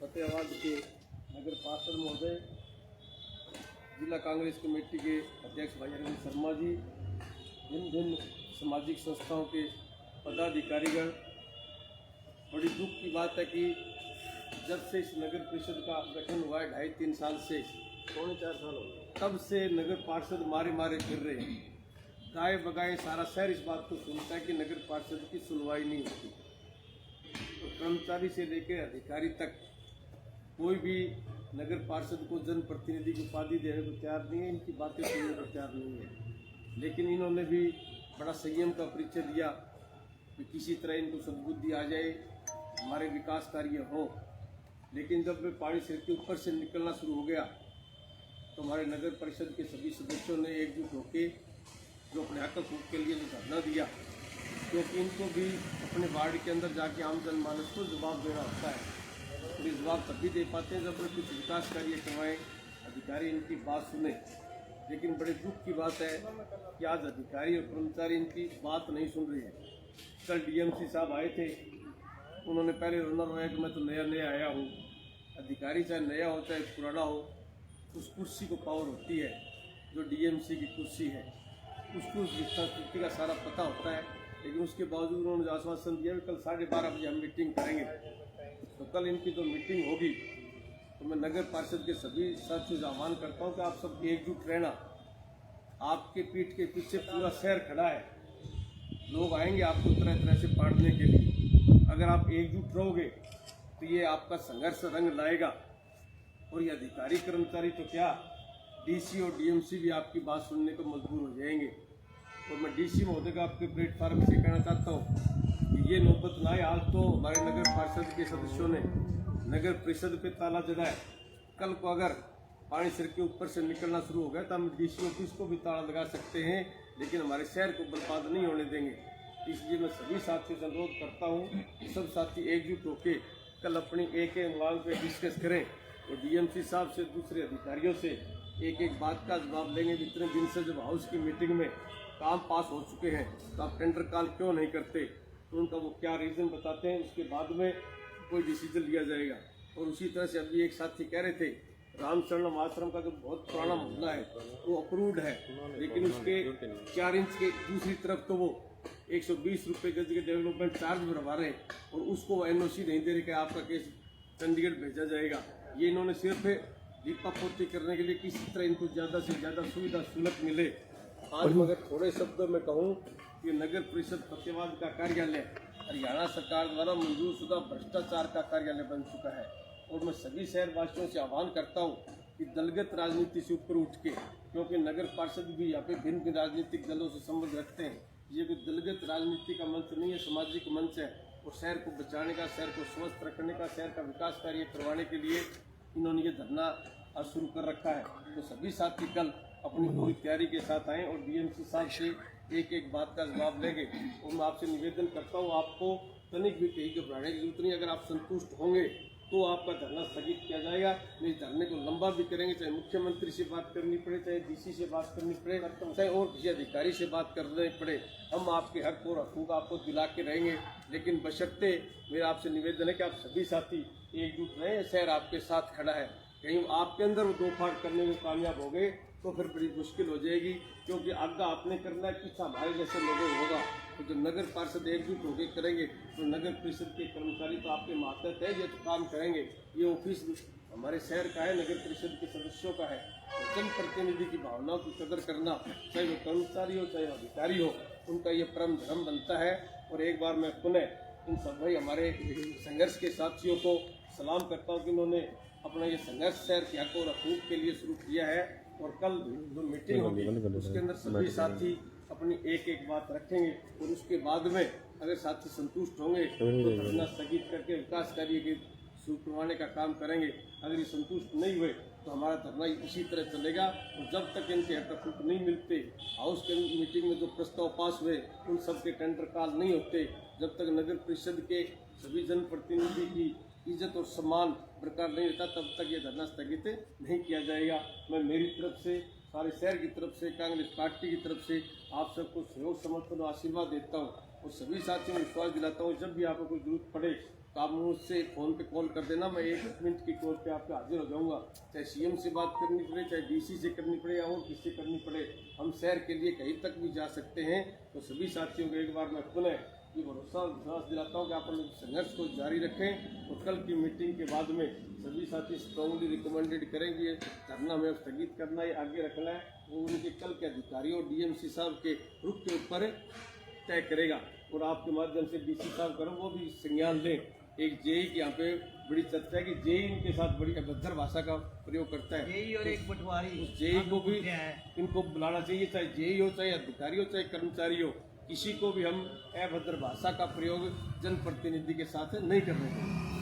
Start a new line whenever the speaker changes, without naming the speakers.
फतेहाबाद के नगर पार्षद महोदय, जिला कांग्रेस कमेटी के अध्यक्ष भाई अरविंद शर्मा जी, भिन्न भिन्न सामाजिक संस्थाओं के पदाधिकारीगण, बड़ी दुख की बात है कि जब से इस नगर परिषद का गठन हुआ है 2.5-3 साल से, 3.4 साल हो गए, तब से नगर पार्षद मारे मारे फिर रहे हैं। गाए बगाए सारा शहर इस बात को सुनता है कि नगर पार्षद की सुनवाई नहीं होती। तो कर्मचारी से लेकर अधिकारी तक कोई भी नगर पार्षद को जनप्रतिनिधि की उपाधि देने को तैयार नहीं है, इनकी बातें सुनने को तैयार नहीं है। लेकिन इन्होंने भी बड़ा संयम का परिचय दिया कि किसी तरह इनको सद्बुद्धि आ जाए, हमारे विकास कार्य हो। लेकिन जब वे पानी सिर के ऊपर से निकलना शुरू हो गया तो हमारे नगर परिषद के सभी सदस्यों ने एकजुट होकर जो अपने हक हकूक़ के लिए जो धरना दिया, क्योंकि इनको भी अपने वार्ड के अंदर जाके आम जनमानस को जवाब देना होता है। और ये जवाब तभी दे पाते हैं जब वे कुछ विकास कार्य करवाएं, अधिकारी इनकी बात सुने। लेकिन बड़े दुख की बात है कि आज अधिकारी और कर्मचारी इनकी बात नहीं सुन रहे हैं। कल डीएमसी साहब आए थे, उन्होंने पहले रोना रोया कि मैं तो नया नया आया हूँ। अधिकारी चाहे नया हो चाहे पुराना हो, उस कुर्सी को पावर होती है जो डीएमसी की कुर्सी है, उसको उस संस्कृति का सारा पता होता है। लेकिन उसके बावजूद उन्होंने आश्वासन दिया कि कल 12:30 बजे हम मीटिंग करेंगे। तो कल इनकी जो मीटिंग होगी तो मैं नगर पार्षद के सभी साथियों से आह्वान करता हूँ कि आप सब एकजुट रहना। आपके पीठ के पीछे पूरा शहर खड़ा है, लोग आएंगे आपको तरह तरह से बांटने के लिए। अगर आप एकजुट रहोगे तो ये आपका संघर्ष रंग लाएगा। और ये अधिकारी कर्मचारी तो क्या, डीसी और डीएमसी भी आपकी बात सुनने को मजबूर हो जाएंगे। और मैं डीसी महोदय का आपके प्लेटफार्म से कहना चाहता हूँ कि ये नौबत ना आए। आज तो हमारे नगर पार्षद के सदस्यों ने नगर परिषद पे ताला जड़ा है। कल को अगर पानी सिर के ऊपर से निकलना शुरू हो गया तो हम डीसी ऑफिस को भी ताला लगा सकते हैं, लेकिन हमारे शहर को बर्बाद नहीं होने देंगे। इसलिए मैं सभी साथियों से अनुरोध करता हूँ कि सब साथी एकजुट होकर कल अपनी एक एक मांग पे डिस्कस करें और डीएमसी साहब से, दूसरे अधिकारियों से एक एक बात का जवाब लेंगे। इतने दिन से जब हाउस की मीटिंग में काम पास हो चुके हैं तो आप टेंडर कॉल क्यों नहीं करते, तो उनका वो क्या रीज़न बताते हैं, उसके बाद में कोई डिसीजन लिया जाएगा। और उसी तरह से अभी एक साथी कह रहे थे, रामचरण आश्रम का जो बहुत पुराना मोहल्ला है वो अप्रूव्ड है, लेकिन उसके 4 इंच के दूसरी तरफ तो वो 120 रुपये गज के डेवलपमेंट चार्ज भरवा रहे हैं और उसको वो एनओसी नहीं दे रहे कि आपका केस चंडीगढ़ भेजा जाएगा। ये इन्होंने सिर्फ लीपा पोती करने के लिए किसी तरह इनको ज़्यादा से ज़्यादा सुविधा सुलभ मिले। आज मगर थोड़े शब्दों में कहूँ कि नगर परिषद फतेहाबाद का कार्यालय हरियाणा सरकार द्वारा मंजूर शुदा भ्रष्टाचार का कार्यालय बन चुका है। और मैं सभी शहरवासियों से आह्वान करता हूँ कि दलगत राजनीति से ऊपर उठ के, क्योंकि नगर पार्षद भी यहाँ पे भिन्न भिन्न राजनीतिक दलों से संबंध रखते हैं, ये कोई दलगत राजनीति का मंच नहीं है, सामाजिक मंच है। और शहर को बचाने का, शहर को स्वस्थ रखने का, शहर का विकास कार्य करवाने के लिए इन्होंने ये धरना शुरू कर रखा है। तो सभी साथी कल अपनी पूरी तैयारी के साथ आएँ और डीएमसी साहब से एक एक बात का जवाब लेंगे। और मैं आपसे निवेदन करता हूँ, आपको तनिक भी कहीं घबराने की जरूरत नहीं। अगर आप संतुष्ट होंगे तो आपका धरना स्थगित किया जाएगा, नहीं धरने को लंबा भी करेंगे, चाहे मुख्यमंत्री से बात करनी पड़े, चाहे डीसी से बात करनी पड़े, चाहे और किसी अधिकारी से बात करनी पड़े। हम आपके हक और हकूक़ आपको दिला के रहेंगे। लेकिन बशर्ते मेरा आपसे निवेदन है कि आप सभी साथी एकजुट रहें। शहर आपके साथ खड़ा है। कहीं आपके अंदर वो दो फाड़ करने में कामयाब हो गए तो फिर बड़ी मुश्किल हो जाएगी, क्योंकि आगे आपने करना है, पीछा हमारे जैसे लोगों को होगा। तो जब नगर पार्षद एकजुट होकर करेंगे तो नगर परिषद के कर्मचारी तो आपके मातहत है, ये तो काम करेंगे। ये ऑफिस हमारे शहर का है, नगर परिषद के सदस्यों का है। तो जनप्रतिनिधि की भावनाओं की कदर करना, चाहे वो कर्मचारी हो चाहे अधिकारी हो, उनका ये परम धर्म बनता है। और एक बार मैं पुनः इन सभी हमारे संघर्ष के साथियों को सलाम करता हूँ कि उन्होंने अपना ये संघर्ष शहर के हक और हकूक़ के लिए शुरू किया है। और कल जो मीटिंग होगी उसके अंदर सभी साथी अपनी एक एक बात रखेंगे और उसके बाद में अगर साथी संतुष्ट होंगे तो धरना स्थगित करके विकास कार्य के शुरू करवाने का काम करेंगे। अगर ये संतुष्ट नहीं हुए तो हमारा धरना इसी तरह चलेगा। और जब तक इनके हक हकूक़ नहीं मिलते, हाउस के मीटिंग में जो प्रस्ताव पास हुए उन सब के टेंडर कॉल नहीं होते, जब तक नगर परिषद के सभी जनप्रतिनिधि की इज्जत और सम्मान बरकरार नहीं रहता, तब तक ये धरना स्थगित नहीं किया जाएगा। मैं मेरी तरफ से, सारे शहर की तरफ से, कांग्रेस पार्टी की तरफ से आप सबको सहयोग समर्थन और आशीर्वाद देता हूँ। और सभी साथियों को विश्वास दिलाता हूँ, जब भी आपको कोई जरूरत पड़े तो आप मुझसे फ़ोन पे कॉल कर देना, मैं 1 मिनट की कॉल पे आपके हाजिर हो जाऊंगा। चाहे सीएम से बात करनी पड़े, चाहे डीसी से करनी पड़े या और किससे करनी पड़े, हम शहर के लिए कहीं तक भी जा सकते हैं। तो सभी साथियों को एक बार मैं पुनः ये भरोसा और विश्वास दिलाता हूँ कि आप लोग संघर्ष को जारी रखें। और कल की मीटिंग के बाद में सभी साथी स्ट्रांगली रिकमेंडेड करेंगे धरना में स्थगित करना है, आगे रखना है, वो उनके कल के अधिकारियों और डीएमसी साहब के रुख के ऊपर तय करेगा। और आपके माध्यम से डीसी साहब करो वो भी संज्ञान लें। एक जेई की यहाँ पे बड़ी चर्चा है कि जेई इनके साथ बड़ी अभद्र भाषा का प्रयोग करता है।
जेई और एक पटवारी,
उस जेई को भी इनको बुलाना चाहिए, चाहे जेई हो, चाहे अधिकारी हो, चाहे कर्मचारी हो, किसी को भी हम अभद्र भाषा का प्रयोग जनप्रतिनिधि के साथ नहीं करने देंगे।